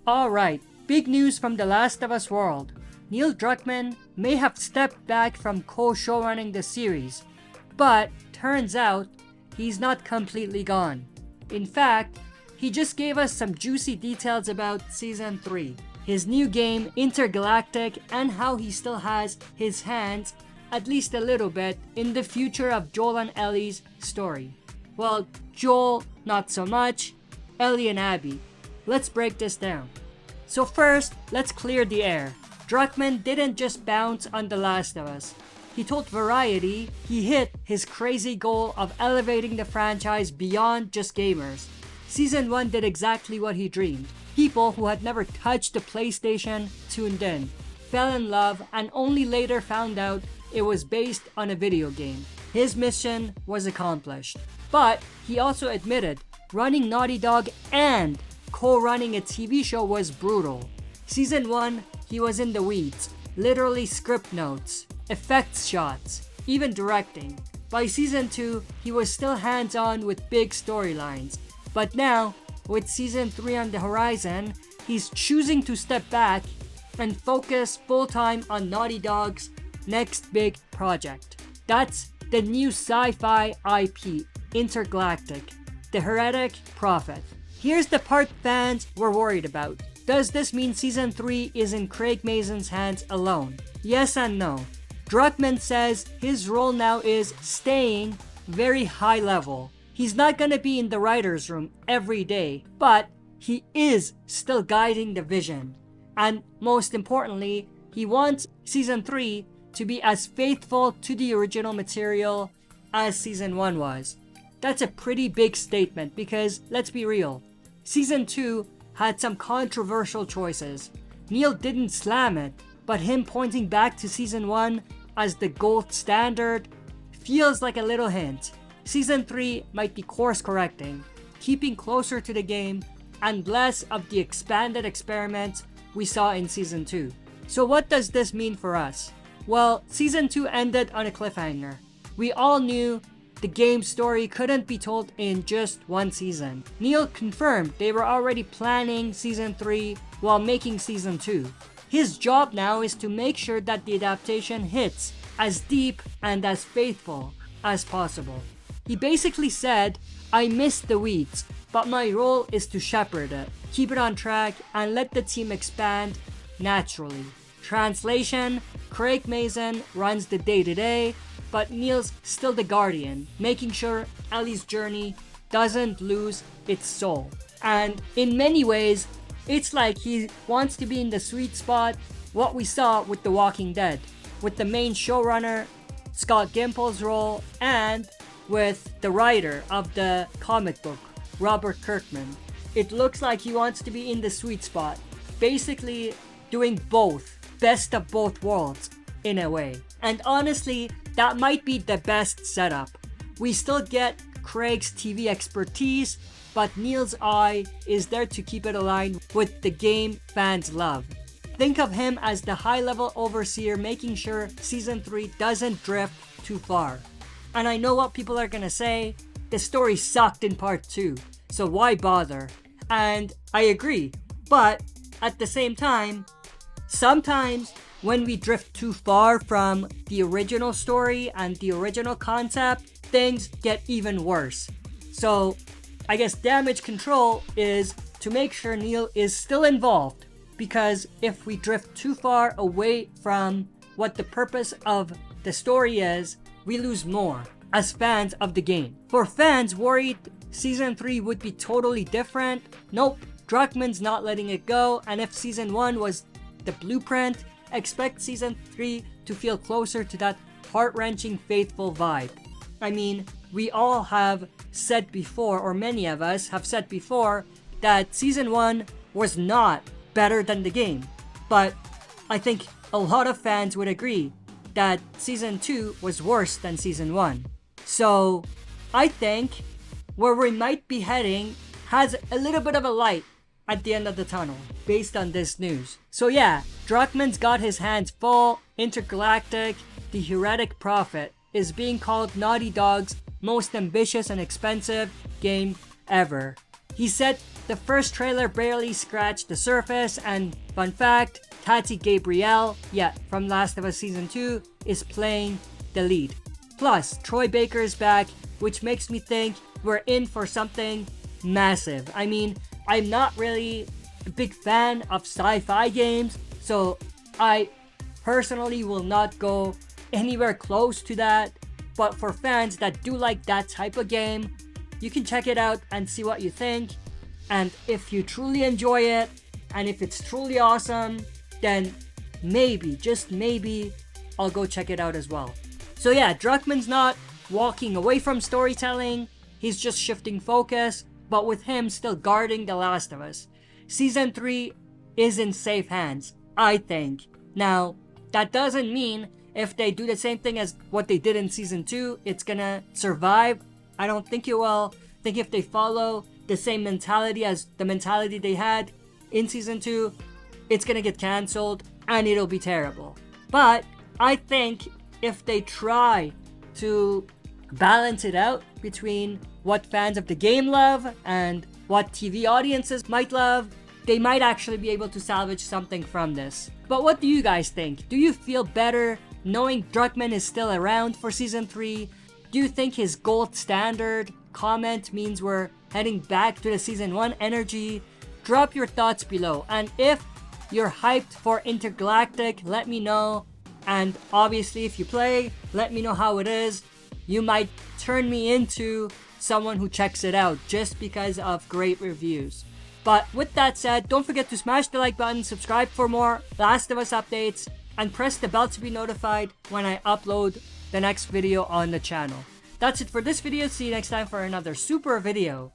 Alright, big news from The Last of Us world. Neil Druckmann may have stepped back from co-showrunning the series, but turns out he's not completely gone. In fact, he just gave us some juicy details about Season 3, his new game Intergalactic, and how he still has his hands, at least a little bit, in the future of Joel and Ellie's story. Well, Joel, not so much. Ellie and Abby. Let's break this down. So first, let's clear the air. Druckmann didn't just bounce on The Last of Us. He told Variety he hit his crazy goal of elevating the franchise beyond just gamers. Season 1 did exactly what he dreamed. People who had never touched the PlayStation tuned in, fell in love, and only later found out it was based on a video game. His mission was accomplished. But he also admitted running Naughty Dog and co-running a TV show was brutal. Season 1, he was in the weeds, literally script notes, effects shots, even directing. By Season 2, he was still hands-on with big storylines. But now, with Season 3 on the horizon, he's choosing to step back and focus full-time on Naughty Dog's next big project. That's the new sci-fi IP, Intergalactic, the Heretic Prophet. Here's the part fans were worried about. Does this mean Season 3 is in Craig Mazin's hands alone? Yes and no. Druckmann says his role now is staying very high level. He's not gonna be in the writer's room every day, but he is still guiding the vision. And most importantly, he wants Season 3 to be as faithful to the original material as Season 1 was. That's a pretty big statement because, let's be real, Season 2 had some controversial choices. Neil didn't slam it, but him pointing back to Season 1 as the gold standard feels like a little hint. Season 3 might be course correcting, keeping closer to the game and less of the expanded experiments we saw in Season 2. So what does this mean for us? Well, Season 2 ended on a cliffhanger. We all knew the game's story couldn't be told in just one season. Neil confirmed they were already planning Season 3 while making Season 2. His job now is to make sure that the adaptation hits as deep and as faithful as possible. He basically said, "I missed the weeds, but my role is to shepherd it, keep it on track, and let the team expand naturally." Translation: Craig Mazin runs the day-to-day, but Neil's still the guardian, making sure Ellie's journey doesn't lose its soul. And in many ways, it's like he wants to be in the sweet spot, what we saw with The Walking Dead, with the main showrunner, Scott Gimple's role, and with the writer of the comic book, Robert Kirkman. It looks like he wants to be in the sweet spot, basically doing both, best of both worlds, in a way. And honestly, that might be the best setup. We still get Craig's TV expertise, but Neil's eye is there to keep it aligned with the game fans love. Think of him as the high-level overseer making sure Season 3 doesn't drift too far. And I know what people are gonna say, the story sucked in Part 2, so why bother? And I agree, but at the same time, sometimes when we drift too far from the original story and the original concept, things get even worse. So I guess damage control is to make sure Neil is still involved, because if we drift too far away from what the purpose of the story is, we lose more as fans of the game. For fans worried Season 3 would be totally different, nope, Druckmann's not letting it go, and if Season 1 was the blueprint, expect Season 3 to feel closer to that heart-wrenching faithful vibe. I mean, we all have said before, or many of us have said before, that Season 1 was not better than the game. But I think a lot of fans would agree that Season 2 was worse than Season 1. So I think where we might be heading has a little bit of a light at the end of the tunnel based on this news. So yeah, Druckmann's got his hands full. Intergalactic, the Heretic Prophet, is being called Naughty Dog's most ambitious and expensive game ever. He said the first trailer barely scratched the surface, and fun fact, Tati Gabrielle, from Last of Us Season 2, is playing the lead. Plus, Troy Baker is back, which makes me think we're in for something massive. I mean, I'm not really a big fan of sci-fi games, so I personally will not go anywhere close to that. But for fans that do like that type of game, you can check it out and see what you think. And if you truly enjoy it, and if it's truly awesome, then maybe, just maybe, I'll go check it out as well. So yeah, Druckmann's not walking away from storytelling, he's just shifting focus, but with him still guarding The Last of Us. Season 3 is in safe hands, I think. Now, that doesn't mean if they do the same thing as what they did in Season 2, it's gonna survive. I don't think it will. I think if they follow the same mentality as the mentality they had in Season 2, it's gonna get cancelled and it'll be terrible. But I think if they try to balance it out between what fans of the game love and what TV audiences might love, they might actually be able to salvage something from this. But what do you guys think? Do you feel better knowing Druckmann is still around for Season 3? Do you think his gold standard comment means we're heading back to the Season 1 energy? Drop your thoughts below. And if you're hyped for Intergalactic, let me know. And obviously if you play, let me know how it is. You might turn me into someone who checks it out just because of great reviews. But with that said, don't forget to smash the like button, subscribe for more Last of Us updates, and press the bell to be notified when I upload the next video on the channel. That's it for this video. See you next time for another super video.